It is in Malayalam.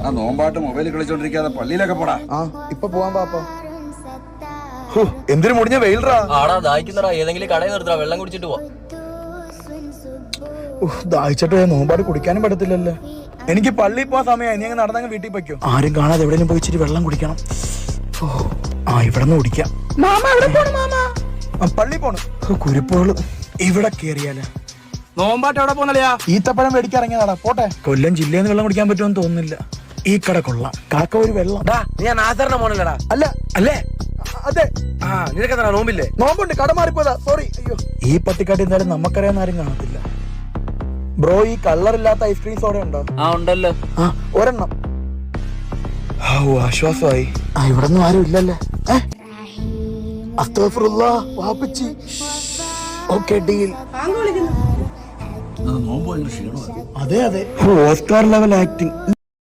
ആ നോമ്പാട്ട് മൊബൈലിൽ കളിച്ചോണ്ടിരിക്കാതെ പള്ളിയിലൊക്കെ പോടാ. ആ ഇപ്പൊ പോവാൻ പാപ്പ. എന്തിനു മുടിഞ്ഞ വെയിലറാ. ആടാ ദാഹിക്കുന്നടാ, ഏതെങ്കിലും കടയിൽ നിർത്താ, വെള്ളം കുടിച്ചിട്ട് പോ. ദാഹിച്ചിട്ട് നോമ്പാട് കുടിക്കാനും പറ്റത്തില്ലല്ലോ. എനിക്ക് പള്ളിയിൽ പോവാൻ സമയമായി. നീ അങ്ങ് നടന്നങ്ങ് വീട്ടിൽ പോയിക്കോ. ആരും കാണാതെ എവിടെയും പോയി ഇച്ചിരി വെള്ളം കുടിക്കണം. ആ ഇവിടെ നിന്ന് കുടിക്കാം. പള്ളി പോണു. കുരിപ്പുകള് ഇവിടെ കേറിയാലോ. നോമ്പാട്ട് എവിടെ പോന്നല്ലയാ? ഈത്തപ്പഴം മേടിക്കാൻ ഇറങ്ങിയതാടാ. പോട്ടെ. കൊല്ലം ജില്ലയിൽ നിന്ന് വെള്ളം കുടിക്കാൻ പറ്റുമെന്ന് തോന്നുന്നില്ല. ഈ കട കൊള്ളാം. കാക്ക ഒരു വെള്ളം. നീ നാസറിന്റെ മോനല്ലടാ? അല്ല അല്ലേ? അതെ. നിനക്കെന്താ നോമ്പില്ലേ? നോമ്പുണ്ട്, കട മാറിപ്പോയതാ. സോറി. അയ്യോ, ഈ പട്ടിക്കാട്ടി എന്തായാലും നമുക്കറിയാവുന്ന ആരും കാണത്തില്ല. ബ്രോ, ഈ കളറില്ലാത്ത ഐസ്ക്രീം സോഡ ഉണ്ടോ? ആ ഉണ്ടല്ലോ. ആ ഒരെണ്ണം. ആശ്വാസമായി. ഇവിടെ ഒന്നും ആരും ഇല്ലല്ലേ. അസ്തഗ്ഫിറുല്ലാഹ് വാപ്പച്ചി. Okay deal. നോമ്പ് ഭയങ്കര ക്ഷീണമാണ്. അതെ ഓസ്കാർ ലെവൽ ആക്ടിങ്.